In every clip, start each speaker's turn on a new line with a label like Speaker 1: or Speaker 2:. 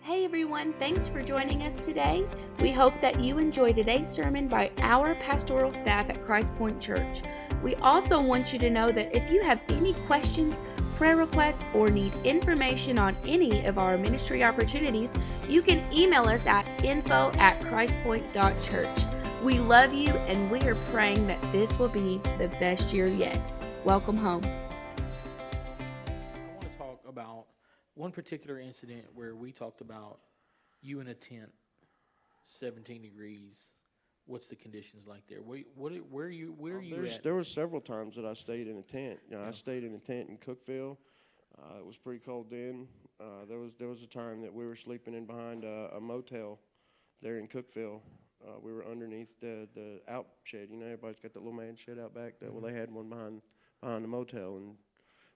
Speaker 1: Hey everyone, thanks for joining us today. We hope that you enjoy today's sermon by our pastoral staff at Christpoint Church. We also want you to know that if you have any questions, prayer requests, or need information on any of our ministry opportunities, you can email us at info@christpoint.church. We love you and we are praying that this will be the best year yet. Welcome home.
Speaker 2: I want to talk about one particular incident where we talked about you in a tent, 17 degrees. What's the conditions like there? Where are you at?
Speaker 3: There were several times that I stayed in a tent.
Speaker 2: Yeah.
Speaker 3: I stayed in a tent in Cookeville. It was pretty cold then. There was a time that we were sleeping in behind a motel there in Cookeville. We were underneath the out shed. You know, everybody's got that little man shed out back. Well, they had one behind the motel, and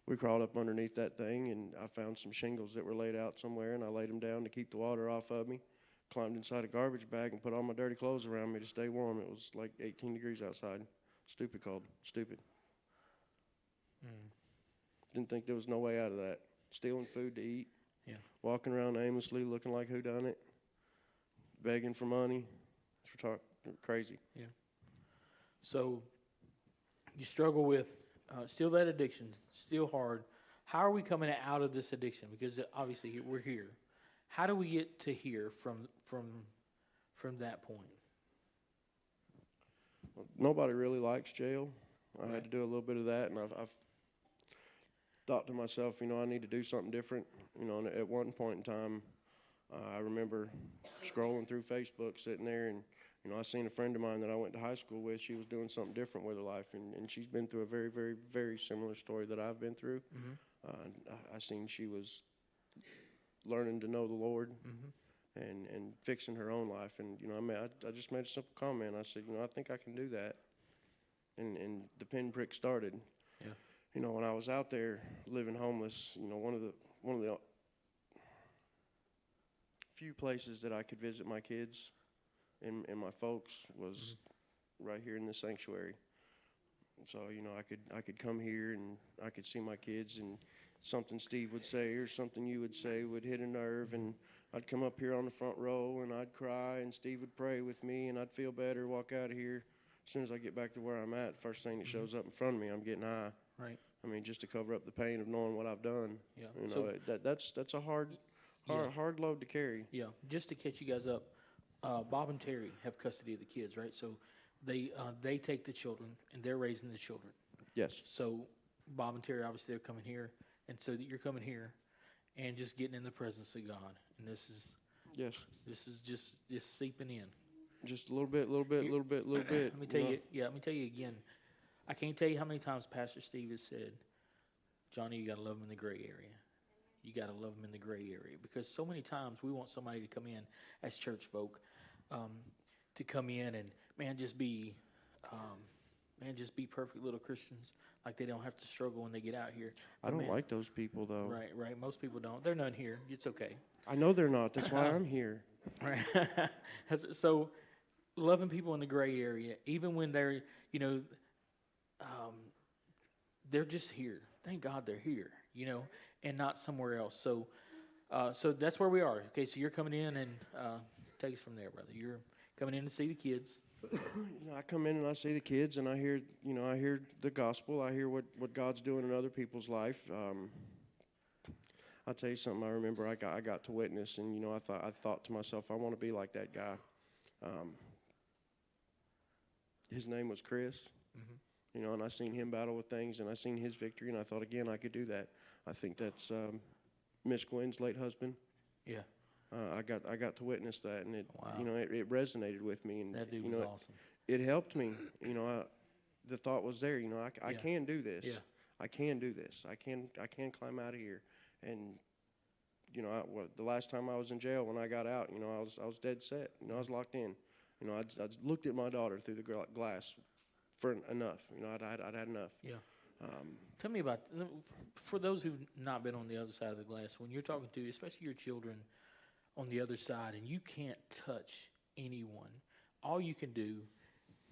Speaker 3: we crawled up underneath that thing, and I found some shingles that were laid out somewhere, and I laid them down to keep the water off of me. Climbed inside a garbage bag and put all my dirty clothes around me to stay warm. It was like 18 degrees outside. Stupid. Didn't think there was no way out of that. Stealing food to eat.
Speaker 2: Yeah. Walking
Speaker 3: around aimlessly looking like whodunit. Begging for money. Crazy.
Speaker 2: Yeah. So you struggle with still that addiction, still hard. How are we coming out of this addiction? Because obviously we're here. How do we get to here from that point?
Speaker 3: Well, nobody really likes jail. I
Speaker 2: Right.
Speaker 3: had to do a little bit of that, and I've thought to myself, I need to do something different. And at one point in time, I remember scrolling through Facebook, sitting there, and I seen a friend of mine that I went to high school with. She was doing something different with her life, and she's been through a very, very, very similar story that I've been through.
Speaker 2: Mm-hmm.
Speaker 3: I seen she was learning to know the Lord,
Speaker 2: Mm-hmm.
Speaker 3: and fixing her own life. And I just made a simple comment. I said, I think I can do that. And the pinprick started.
Speaker 2: Yeah.
Speaker 3: When I was out there living homeless, one of the few places that I could visit my kids and my folks was right here in the sanctuary. So I could come here and I could see my kids, and something Steve would say or something you would say would hit a nerve, and I'd come up here on the front row and I'd cry, and Steve would pray with me, and I'd feel better, walk out of here. As soon as I get back to where I'm at, first thing that shows up in front of me, I'm getting high.
Speaker 2: Right.
Speaker 3: I mean, just to cover up the pain of knowing what I've done.
Speaker 2: Yeah.
Speaker 3: That's a hard load to carry.
Speaker 2: Yeah. Just to catch you guys up, Bob and Terry have custody of the kids, right? So they take the children and they're raising the children.
Speaker 3: Yes.
Speaker 2: So Bob and Terry, obviously, they're coming here, and so that you're coming here and just getting in the presence of God. And this is just seeping in.
Speaker 3: Just a little bit.
Speaker 2: Let me tell you. Yeah, let me tell you again. I can't tell you how many times Pastor Steve has said, Johnny, you got to love him in the gray area. You got to love him in the gray area. Because so many times we want somebody to come in as church folk, to come in and just be perfect little Christians. Like they don't have to struggle when they get out here.
Speaker 3: I don't like those people, though.
Speaker 2: Right. Most people don't. They're none here. It's okay.
Speaker 3: I know they're not. That's why I'm here.
Speaker 2: Right. So loving people in the gray area, even when they're, they're just here. Thank God they're here, and not somewhere else. So that's where we are. Okay, so you're coming in, and take us from there, brother. You're coming in to see the kids.
Speaker 3: I come in and I see the kids, and I hear the gospel. I hear what God's doing in other people's life. I'll tell you something. I remember I got to witness, and I thought to myself, I want to be like that guy. His name was Chris.
Speaker 2: Mm-hmm.
Speaker 3: And I seen him battle with things, and I seen his victory, and I thought, again, I could do that. I think that's Miss Gwen's late husband.
Speaker 2: Yeah.
Speaker 3: I got to witness that, and
Speaker 2: Wow.
Speaker 3: It resonated with me, and
Speaker 2: That dude was awesome.
Speaker 3: It helped me. The thought was there. I
Speaker 2: Yeah.
Speaker 3: can do this.
Speaker 2: Yeah.
Speaker 3: I can do this. I can climb out of here. And the last time I was in jail, when I got out, I was dead set. I was locked in. I looked at my daughter through the glass for enough. I'd had enough.
Speaker 2: Yeah. Tell me about, for those who've not been on the other side of the glass, when you're talking to, especially your children on the other side, and you can't touch anyone, all you can do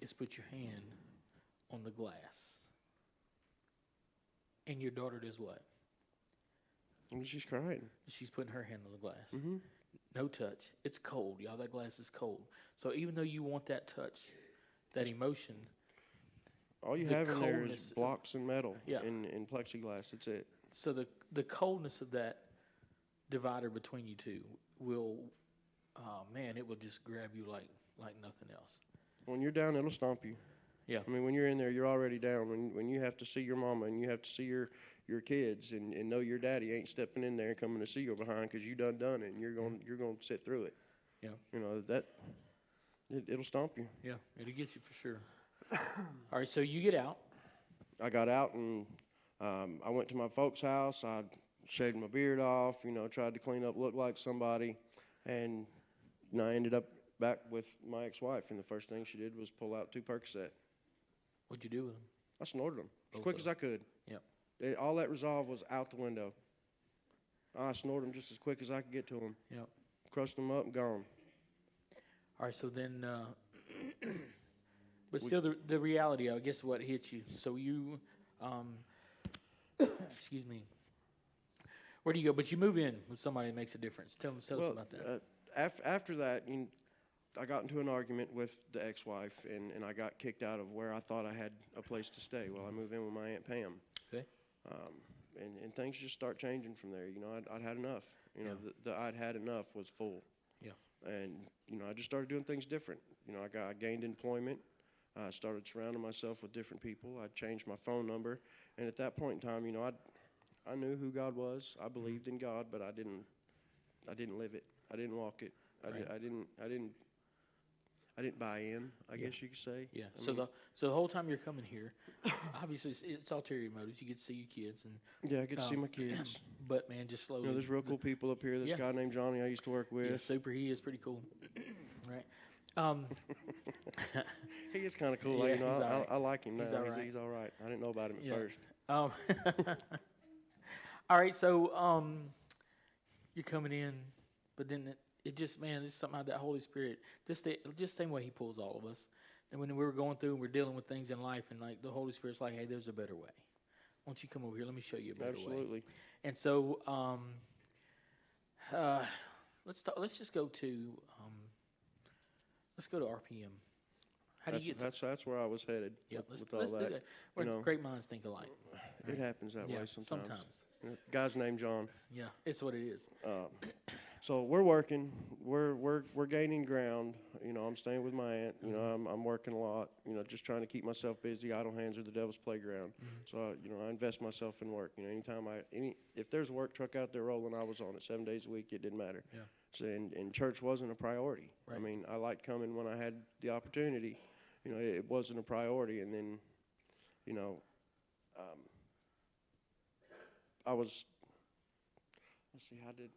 Speaker 2: is put your hand on the glass. And your daughter does what?
Speaker 3: And she's crying.
Speaker 2: She's putting her hand on the glass.
Speaker 3: Mm-hmm.
Speaker 2: no touch. It's cold, y'all. That glass is cold. So even though you want that touch, that emotion,
Speaker 3: all you have in there is blocks and metal in plexiglass. That's it.
Speaker 2: So the coldness of that divider between you two will, man, it will just grab you like nothing else.
Speaker 3: When you're down, it'll stomp you.
Speaker 2: Yeah.
Speaker 3: I mean, when you're in there, you're already down. When you have to see your mama and you have to see your kids and know your daddy ain't stepping in there and coming to see you behind because you done it and you're going to sit through it.
Speaker 2: Yeah.
Speaker 3: You know it'll stomp you.
Speaker 2: Yeah, it'll get you for sure. All right, so you get out. I
Speaker 3: got out and I went to my folks' house. I shaved my beard off. Tried to clean up, look like somebody, and I ended up back with my ex-wife. And the first thing she did was pull out 2 Percocet.
Speaker 2: What'd you do with them?
Speaker 3: I snorted them as quick as I could.
Speaker 2: Yep.
Speaker 3: All that resolve was out the window. I snorted them just as quick as I could get to them.
Speaker 2: Yep.
Speaker 3: Crushed them up and gone.
Speaker 2: All right, so then, but still the reality, I guess, what hits you. So you, excuse me, where do you go? But you move in with somebody that makes a difference. Tell us about that.
Speaker 3: After that, I got into an argument with the ex-wife, and I got kicked out of where I thought I had a place to stay. Well, I moved in with my Aunt Pam.
Speaker 2: Okay.
Speaker 3: And things just start changing from there. I'd had enough. The I'd had enough was full.
Speaker 2: Yeah. And,
Speaker 3: I just started doing things different. I gained employment. I started surrounding myself with different people. I changed my phone number. And at that point in time, I knew who God was. I believed in God, but I didn't live it. I didn't walk it. I didn't buy in, I guess you could say.
Speaker 2: Yeah. So the whole time you're coming here, obviously it's ulterior motives. You get to see your kids and
Speaker 3: I get to see my kids.
Speaker 2: But man, just slowly.
Speaker 3: There's real cool people up here. This guy named Johnny I used to work with.
Speaker 2: Yeah, super. He is pretty cool. Right.
Speaker 3: He is kind of cool.
Speaker 2: Yeah,
Speaker 3: I like him now.
Speaker 2: He's
Speaker 3: all right. I didn't know about him at first.
Speaker 2: All right. So you're coming in, but then it just, man, there's something about that Holy Spirit. Just the same way He pulls all of us. And when we were going through and we're dealing with things in life, and like the Holy Spirit's like, hey, there's a better way. Why don't you come over here? Let me show you a better way.
Speaker 3: Absolutely.
Speaker 2: And so let's just go to RPM. How do you get?
Speaker 3: That's where I was headed.
Speaker 2: Yeah,
Speaker 3: with
Speaker 2: let's
Speaker 3: all
Speaker 2: do
Speaker 3: that.
Speaker 2: Where great minds think alike.
Speaker 3: It happens that way sometimes.
Speaker 2: Sometimes.
Speaker 3: Guy's named John.
Speaker 2: Yeah, it's what it is.
Speaker 3: So we're working. We're gaining ground. I'm staying with my aunt. I'm working a lot. Just trying to keep myself busy. Idle hands are the devil's playground. So I invest myself in work. Anytime if there's a work truck out there rolling, I was on it 7 days a week. It didn't matter.
Speaker 2: Yeah.
Speaker 3: So and church wasn't a priority.
Speaker 2: Right.
Speaker 3: I liked coming when I had the opportunity. It wasn't a priority. And then, I was. Let's see. How did?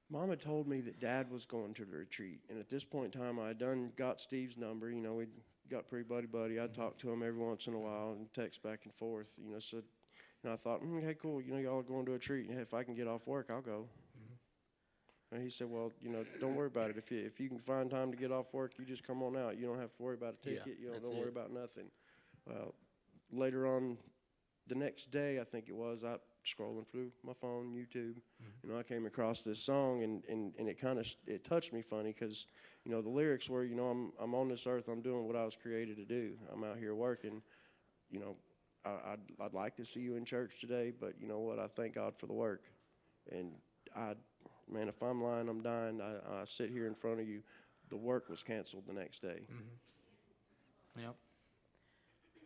Speaker 3: Mom had told me that Dad was going to the retreat, and at this point in time, I had got Steve's number. We got pretty buddy. I'd talk to him every once in a while and text back and forth. So, I thought, hey, cool. Y'all are going to a retreat. If I can get off work, I'll go. And he said, well, don't worry about it. If you can find time to get off work, you just come on out. You don't have to worry about a ticket. Don't worry about nothing. Well, later on, the next day, I think it was, I scrolling through my phone, YouTube, I came across this song, and it touched me funny because, the lyrics were, I'm on this earth, I'm doing what I was created to do. I'm out here working. I'd like to see you in church today, but you know what? I thank God for the work. And man, if I'm lying, I'm dying. I sit here in front of you. The work was canceled the next day.
Speaker 2: Yep.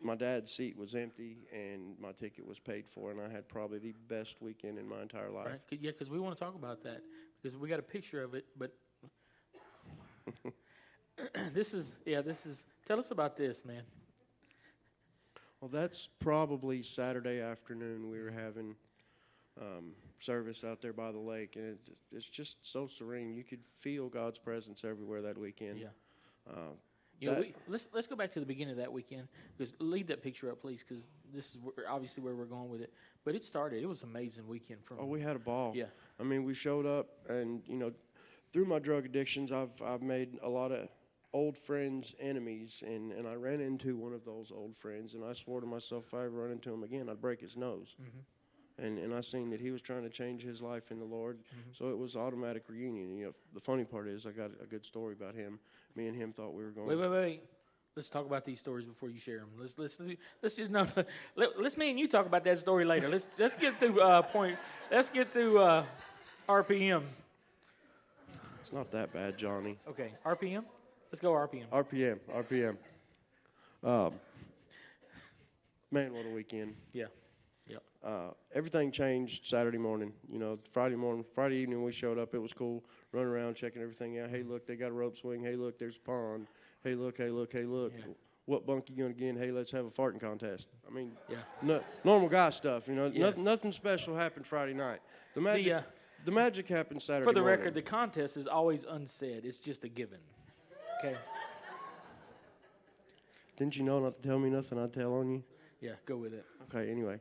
Speaker 3: My dad's seat was empty, and my ticket was paid for, and I had probably the best weekend in my entire life.
Speaker 2: Right. Yeah, because we want to talk about that, because we got a picture of it, but this is, tell us about this, man.
Speaker 3: Well, that's probably Saturday afternoon. We were having service out there by the lake, and it's just so serene. You could feel God's presence everywhere that weekend.
Speaker 2: Yeah. Let's go back to the beginning of that weekend. Because leave that picture up, please, because this is obviously where we're going with it. But it was an amazing weekend.
Speaker 3: We had a ball.
Speaker 2: Yeah.
Speaker 3: We showed up, and through my drug addictions, I've made a lot of old friends enemies, and I ran into one of those old friends, and I swore to myself if I ever run into him again, I'd break his nose. And I seen that he was trying to change his life in the Lord. So it was automatic reunion. You know, the funny part is I got a good story about him. Me and him thought we were going.
Speaker 2: Wait. Let's talk about these stories before you share them. Let's just no. Let's me and you talk about that story later. Let's get through Let's get through RPM.
Speaker 3: It's not that bad, Johnny.
Speaker 2: Okay, RPM. Let's go RPM.
Speaker 3: RPM. Man, what a weekend.
Speaker 2: Yeah.
Speaker 3: Everything changed Saturday morning. You know, Friday evening we showed up. It was cool. Running around, checking everything out. Hey, look, they got a rope swing. Hey, look, there's a pond. Hey, look. Yeah. What bunk you going to get in? Hey, let's have a farting contest. I mean, normal guy stuff, you know.
Speaker 2: Yes.
Speaker 3: Nothing special happened Friday night. The magic happened Saturday
Speaker 2: For the
Speaker 3: morning.
Speaker 2: record, the contest is always unsaid. It's just a given. Okay?
Speaker 3: Didn't you know not to tell me nothing I'd tell on you?
Speaker 2: Yeah, go with it.
Speaker 3: Okay, anyway.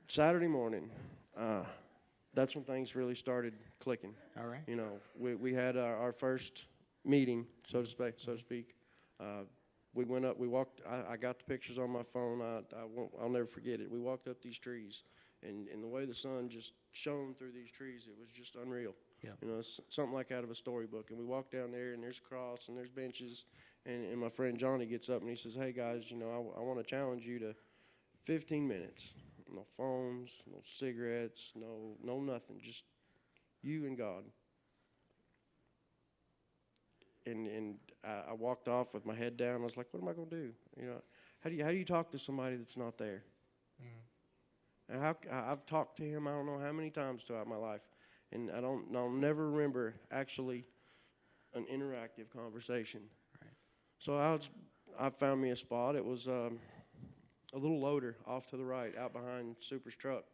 Speaker 3: Saturday morning, that's when things really started clicking.
Speaker 2: All right.
Speaker 3: You know, we had our first meeting, so to speak. We went up, we walked, I got the pictures on my phone. I'll never forget it. We walked up these trees, and the way the sun just shone through these trees, it was just unreal.
Speaker 2: Yeah.
Speaker 3: You know, it's something like out of a storybook. And we walked down there, and there's a cross, and there's benches, and my friend Johnny gets up, and he says, hey, guys, you know, I want to challenge you to 15 minutes. No phones, no cigarettes, no nothing, just you and God. And I walked off with my head down. I was like, what am I going to do? You know, how do you talk to somebody that's not there? And I've talked to him I don't know how many times throughout my life, and I'll never remember actually an interactive conversation.
Speaker 2: Right.
Speaker 3: So I found me a spot. It was a little loader off to the right, out behind Super's truck.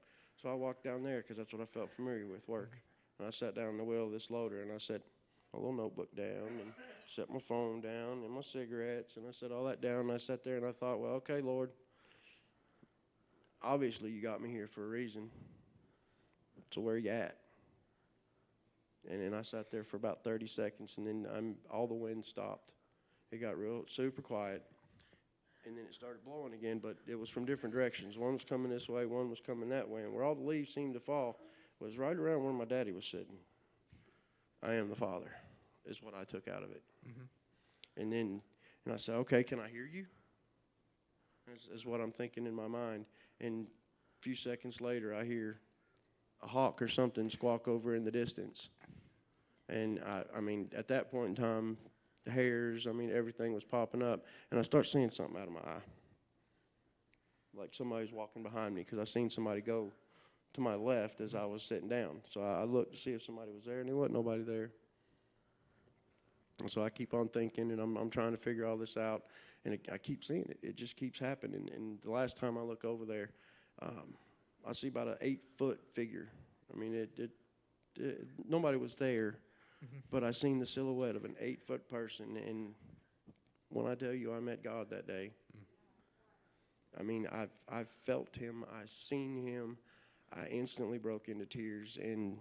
Speaker 3: So I walked down there because that's what I felt familiar with, work. And I sat down in the wheel of this loader, and I set my little notebook down and set my phone down and my cigarettes, and I set all that down, and I sat there, and I thought, well, okay, Lord, obviously you got me here for a reason. So where you at? And then I sat there for about 30 seconds, and then all the wind stopped. It got super quiet. And then it started blowing again, but it was from different directions. One was coming this way, one was coming that way. And where all the leaves seemed to fall was right around where my daddy was sitting. I am the Father, is what I took out of it. And I said, okay, can I hear you? Is what I'm thinking in my mind. And a few seconds later, I hear a hawk or something squawk over in the distance. And I mean, at that point in time, the hairs, everything was popping up. And I start seeing something out of my eye. Like somebody's walking behind me, because I seen somebody go to my left as I was sitting down. So I looked to see if somebody was there, and there wasn't nobody there. And so I keep on thinking, and I'm trying to figure all this out. And I keep seeing it. It just keeps happening. And the last time I look over there, I see about an 8-foot figure. Nobody was there. But I seen the silhouette of an 8-foot person, and when I tell you I met God that day, I've felt him, I seen him, I instantly broke into tears, and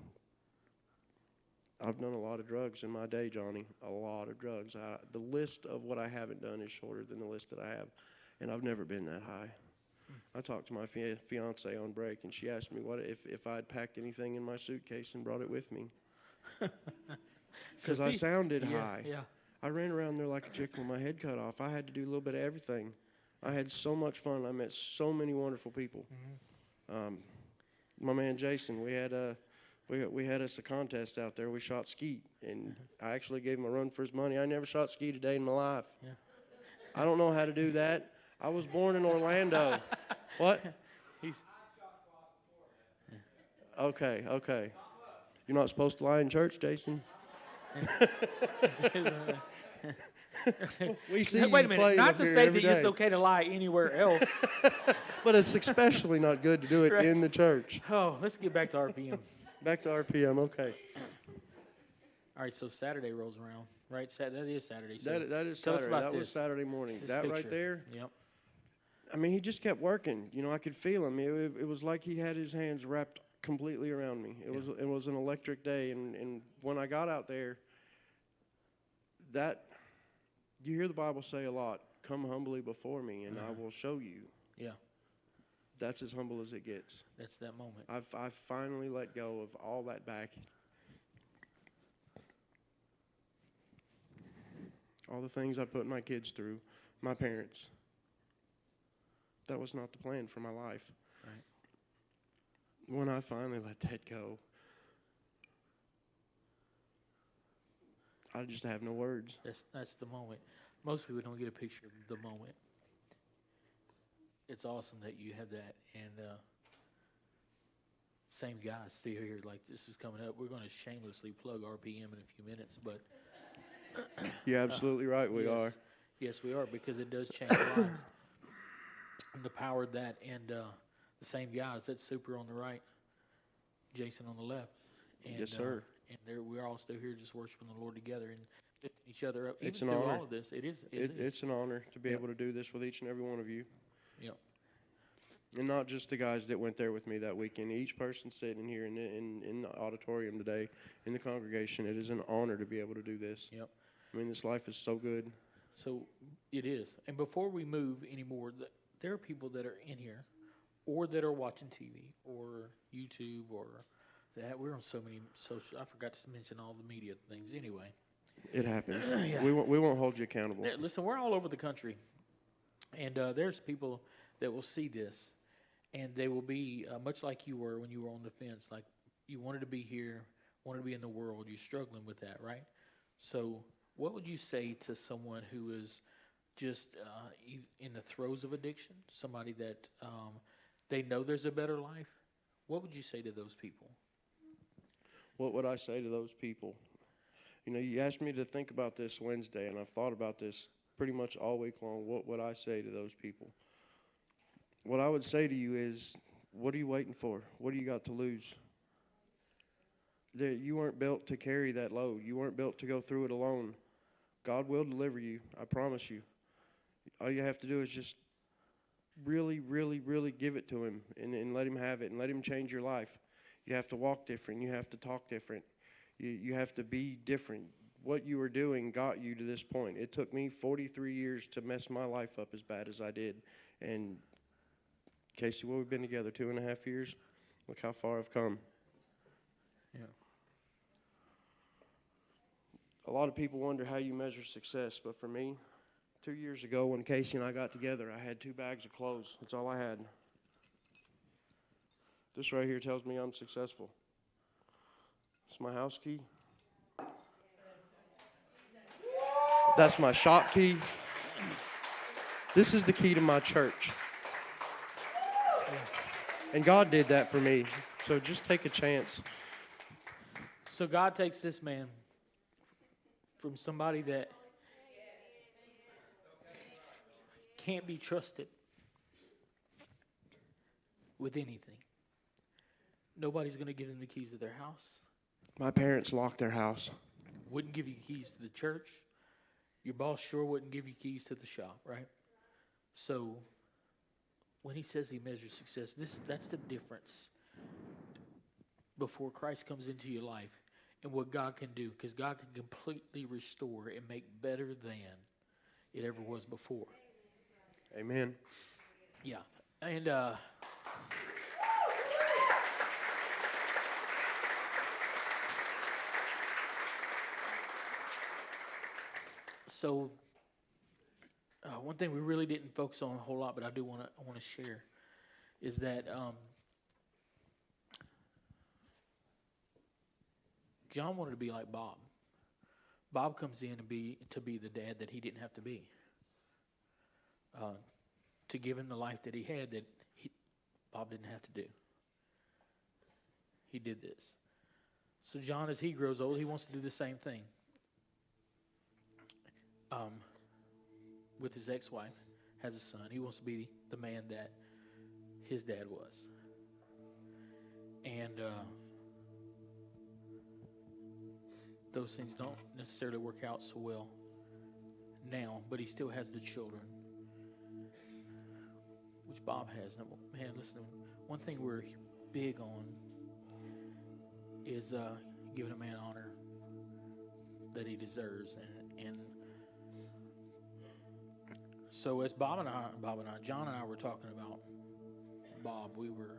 Speaker 3: I've done a lot of drugs in my day, Johnny, a lot of drugs. The list of what I haven't done is shorter than the list that I have, and I've never been that high. I talked to my fiance on break, and she asked me what if I'd packed anything in my suitcase and brought it with me. Because I sounded high. Yeah. I ran around there like a chicken with my head cut off. I had to do a little bit of everything. I had so much fun. I met so many wonderful people. My man Jason, we had us a contest out there. We shot skeet, and I actually gave him a run for his money. I never shot skeet a day in my life. Yeah. I don't know how to do that. I was born in Orlando. What? Okay. You're not supposed to lie in church, Jason.
Speaker 2: We see wait a minute. Not to say that it's okay to lie anywhere else.
Speaker 3: But it's especially not good to do it in the church.
Speaker 2: Oh, let's get back to RPM.
Speaker 3: Back to RPM, okay.
Speaker 2: All right, so Saturday rolls around, right? That is Saturday. So
Speaker 3: that is Saturday. That was Saturday morning. That picture right there?
Speaker 2: Yep.
Speaker 3: He just kept working. I could feel him. It was like he had his hands wrapped completely around me. It was an electric day, and when I got out there, that you hear the Bible say a lot, come humbly before me and I will show you.
Speaker 2: Yeah.
Speaker 3: That's as humble as it gets.
Speaker 2: That's that moment.
Speaker 3: I've finally let go of all that back. All the things I put my kids through, my parents. That was not the plan for my life.
Speaker 2: Right.
Speaker 3: When I finally let that go, I just have no words.
Speaker 2: That's the moment. Most people don't get a picture of the moment. It's awesome that you have that. And same guys still here. Like, this is coming up. We're going to shamelessly plug RPM in a few minutes, but
Speaker 3: You're absolutely right. We are.
Speaker 2: Yes, we are, because it does change lives. And the power of that, and the same guys. That's Super on the right, Jason on the left. And,
Speaker 3: Yes, sir.
Speaker 2: And we're all still here just worshiping the Lord together and lifting each other up.
Speaker 3: It's
Speaker 2: Even
Speaker 3: an
Speaker 2: through
Speaker 3: honor.
Speaker 2: all of this, it is.
Speaker 3: It's an honor to be
Speaker 2: Yep.
Speaker 3: able to do this with each and every one of you.
Speaker 2: Yep.
Speaker 3: And not just the guys that went there with me that weekend. Each person sitting here in the auditorium today, in the congregation, it is an honor to be able to do this.
Speaker 2: Yep.
Speaker 3: I mean, this life is so good.
Speaker 2: So it is. And before we move anymore, there are people that are in here or that are watching TV or YouTube or that. We're on so many social. I forgot to mention all the media things anyway.
Speaker 3: It happens.
Speaker 2: Yeah.
Speaker 3: We won't hold you accountable.
Speaker 2: Listen, we're all over the country. And there's people that will see this. And they will be much like you were when you were on the fence. Like, you wanted to be here, wanted to be in the world. You're struggling with that, right? So what would you say to someone who is just in the throes of addiction, somebody that they know there's a better life? What would you say to those people?
Speaker 3: What would I say to those people? You know, you asked me to think about this Wednesday, and I've thought about this pretty much all week long. What would I say to those people? What I would say to you is, what are you waiting for? What do you got to lose? You weren't built to carry that load. You weren't built to go through it alone. God will deliver you, I promise you. All you have to do is just really, really, really give it to Him and let Him have it and let Him change your life. You have to walk different. You have to talk different. You have to be different. What you were doing got you to this point. It took me 43 years to mess my life up as bad as I did. And Casey, well, we've been together 2.5 years. Look how far I've come.
Speaker 2: Yeah.
Speaker 3: A lot of people wonder how you measure success, but for me, 2 years ago when Casey and I got together, I had 2 bags of clothes. That's all I had. This right here tells me I'm successful. It's my house key. That's my shop key. This is the key to my church. And God did that for me. So just take a chance.
Speaker 2: So God takes this man from somebody that can't be trusted with anything. Nobody's going to give him the keys to their house.
Speaker 3: My parents locked their house.
Speaker 2: Wouldn't give you keys to the church. Your boss sure wouldn't give you keys to the shop, right? So when he says he measures success, that's the difference before Christ comes into your life and what God can do, because God can completely restore and make better than it ever was before.
Speaker 3: Amen.
Speaker 2: Yeah. And so one thing we really didn't focus on a whole lot, but I want to share, is that John wanted to be like Bob. Bob comes in to be the dad that he didn't have to be, to give him the life that he had that Bob didn't have to do. He did this. So John, as he grows old, he wants to do the same thing. With his ex-wife, has a son. He wants to be the man that his dad was. And those things don't necessarily work out so well now, but he still has the children, which Bob has. Now, man, listen, one thing we're big on is giving a man honor that he deserves. And so as John and I were talking about Bob, we were,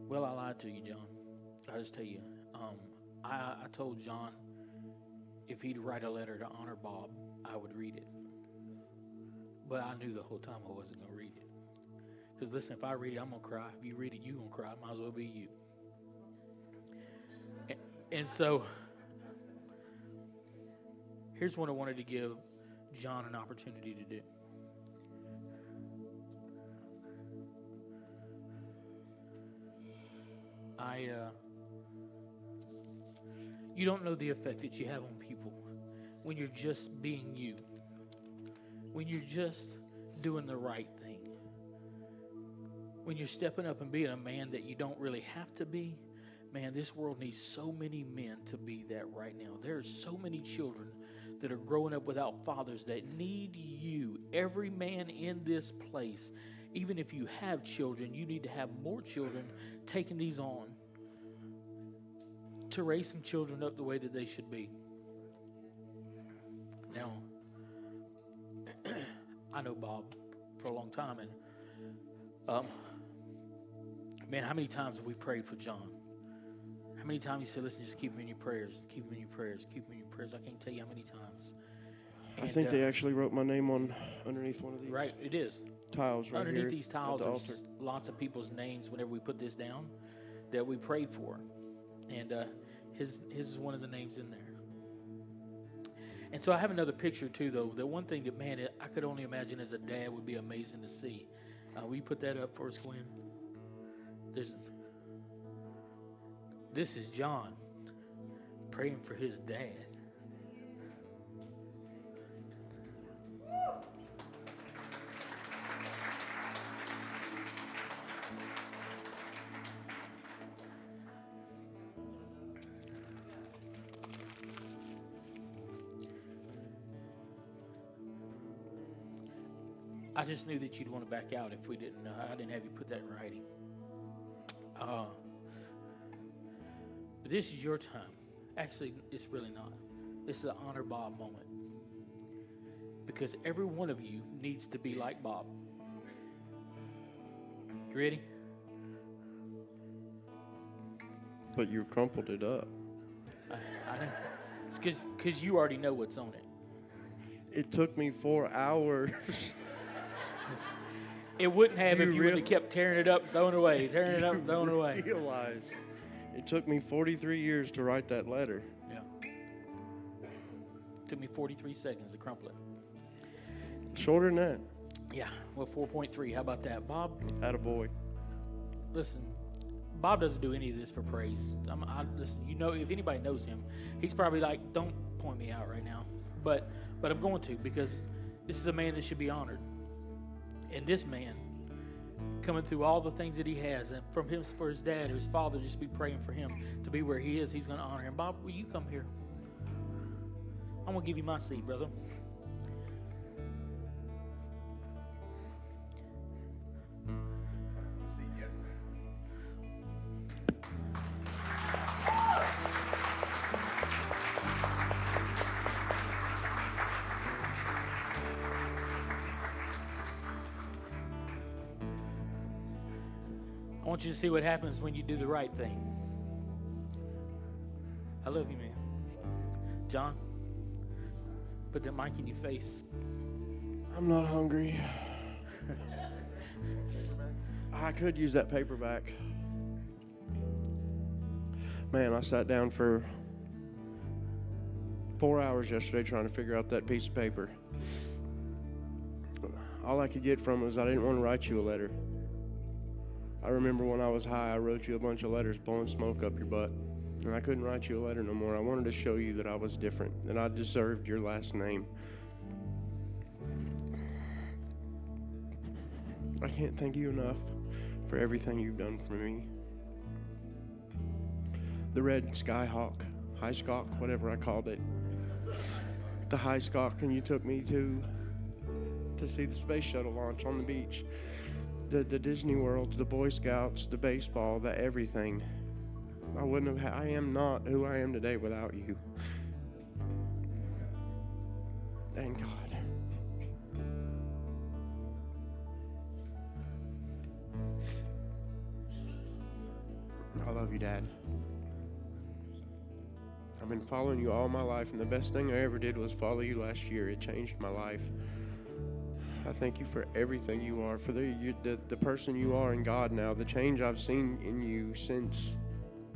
Speaker 2: well, I lied to you, John. I'll just tell you. I told John if he'd write a letter to honor Bob, I would read it. But I knew the whole time I wasn't going to read it. Because listen, if I read it, I'm going to cry. If you read it, you're going to cry. It might as well be you. And so, here's what I wanted to give John an opportunity to do. You don't know the effect that you have on people when you're just being you. When you're just doing the right thing. When you're stepping up and being a man that you don't really have to be. Man, this world needs so many men to be that right now. There are so many children that are growing up without fathers that need you. Every man in this place, even if you have children, you need to have more children taking these on to raise some children up the way that they should be. Now, I know Bob for a long time, and man, how many times have we prayed for John? How many times you said, listen, just keep him in your prayers, keep him in your prayers, keep him in your prayers. I can't tell you how many times. And,
Speaker 3: I think they actually wrote my name on underneath one of these.
Speaker 2: Right, it is.
Speaker 3: Tiles right
Speaker 2: underneath
Speaker 3: here
Speaker 2: these tiles,
Speaker 3: at the
Speaker 2: there's
Speaker 3: altar.
Speaker 2: lots of people's names whenever we put this down that we prayed for. And his is one of the names in there. And so I have another picture too, though. The one thing that, man, I could only imagine as a dad would be amazing to see. Will you put that up for us, Gwen? This is John praying for his dad. I just knew that you'd want to back out if we didn't. I didn't have you put that in writing. But this is your time. Actually, it's really not. This is an honor Bob moment. Because every one of you needs to be like Bob. You ready?
Speaker 3: But you crumpled it up.
Speaker 2: I know. It's because you already know what's on it.
Speaker 3: It took me 4 hours.
Speaker 2: It wouldn't have if you would have kept tearing it up, throwing it away, tearing it up, throwing it away.
Speaker 3: Realize it took me 43 years to write that letter.
Speaker 2: Yeah. Took me 43 seconds to crumple it.
Speaker 3: Shorter than that.
Speaker 2: Yeah. Well, 4.3. How about that, Bob?
Speaker 3: Attaboy.
Speaker 2: Listen, Bob doesn't do any of this for praise. Listen, you know, if anybody knows him, he's probably like, don't point me out right now. But I'm going to, because this is a man that should be honored. And this man, coming through all the things that he has, and from him for his dad or his father, just be praying for him to be where he is. He's going to honor him. Bob, will you come here? I'm going to give you my seat, brother. I want you to see what happens when you do the right thing. I love you, man. John, put that mic in your face.
Speaker 3: I'm not hungry. I could use that paperback. Man, I sat down for 4 hours yesterday trying to figure out that piece of paper. All I could get from it was I didn't want to write you a letter. I remember when I was high, I wrote you a bunch of letters blowing smoke up your butt. And I couldn't write you a letter no more. I wanted to show you that I was different, that I deserved your last name. I can't thank you enough for everything you've done for me. The red skyhawk, high stalk, whatever I called it. The high stalk, and you took me to see the space shuttle launch on the beach. The Disney World, the Boy Scouts, the baseball, the everything. I wouldn't have. I am not who I am today without you. Thank God. I love you, Dad. I've been following you all my life, and the best thing I ever did was follow you last year. It changed my life. I thank you for everything you are, for the person you are in God now, the change I've seen in you since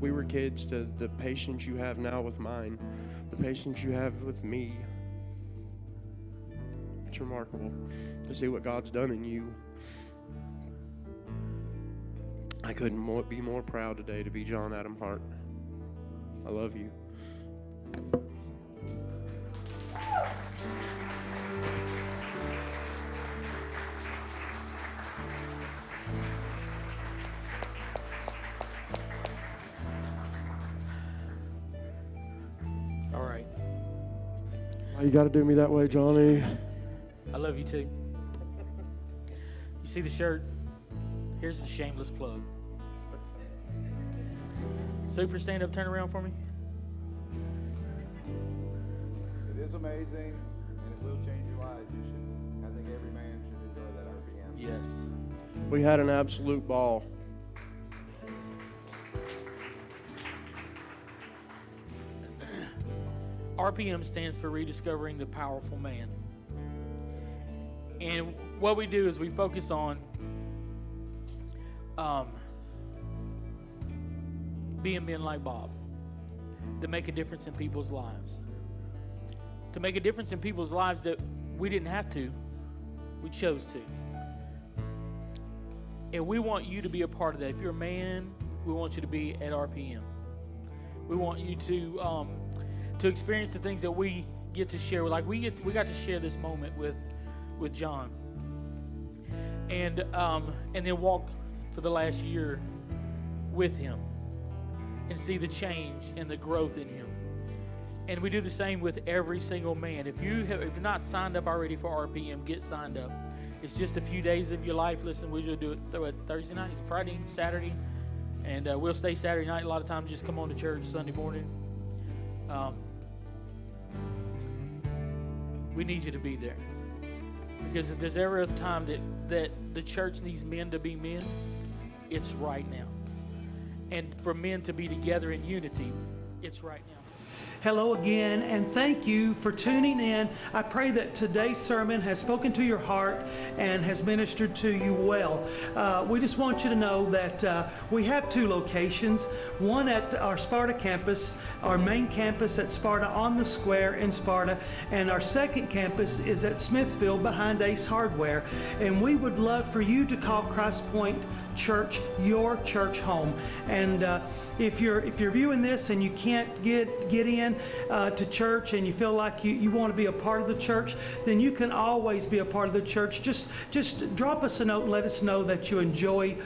Speaker 3: we were kids, to the patience you have now with mine, the patience you have with me. It's remarkable to see what God's done in you. I couldn't be more proud today to be John Adam Hart. I love you.
Speaker 2: All right.
Speaker 3: Why you got to do me that way, Johnny?
Speaker 2: I love you too. You see the shirt? Here's the shameless plug. Super, stand up, turn around for me.
Speaker 4: It is amazing, and it will change your lives. I think every man should enjoy that RPM.
Speaker 2: Yes.
Speaker 3: We had an absolute ball.
Speaker 2: RPM stands for Rediscovering the Powerful Man. And what we do is we focus on being men like Bob, to make a difference in people's lives. To make a difference in people's lives that we didn't have to, we chose to. And we want you to be a part of that. If you're a man, we want you to be at RPM. We want you to experience the things that we get to share. Like we got to share this moment with John, and then walk for the last year with him and see the change and the growth in him. And we do the same with every single man. If you're not signed up already for RPM, get signed up. It's just a few days of your life. Listen, we usually do it Thursday night, Friday, Saturday, and we'll stay Saturday night. A lot of times, just come on to church Sunday morning. We need you to be there, because if there's ever a time that the church needs men to be men, it's right now. And for men to be together in unity, it's right now.
Speaker 5: Hello again, and thank you for tuning in. I pray that today's sermon has spoken to your heart and has ministered to you well. We just want you to know that we have two locations, one at our Sparta campus, our main campus at Sparta on the square in Sparta, and our second campus is at Smithfield behind Ace Hardware. And we would love for you to call Christpoint Church your church home. And if you're viewing this and you can't get in to church, and you feel like you want to be a part of the church, then you can always be a part of the church. Just drop us a note and let us know that you enjoy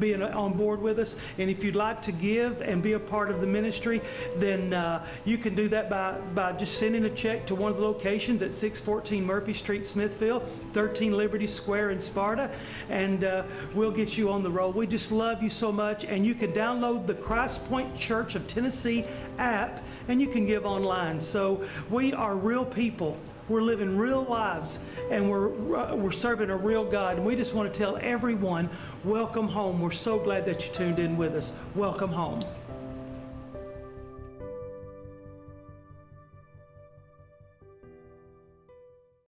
Speaker 5: being on board with us. And if you'd like to give and be a part of the ministry, then you can do that by just sending a check to one of the locations at 614 Murphy Street, Smithfield, 13 Liberty Square in Sparta, and we'll get you on the road. We just love you so much. And you can download the Christpoint Church of Tennessee app, and you can give online. So we are real people. We're living real lives, and we're serving a real God. And we just want to tell everyone, welcome home. We're so glad that you tuned in with us. Welcome home.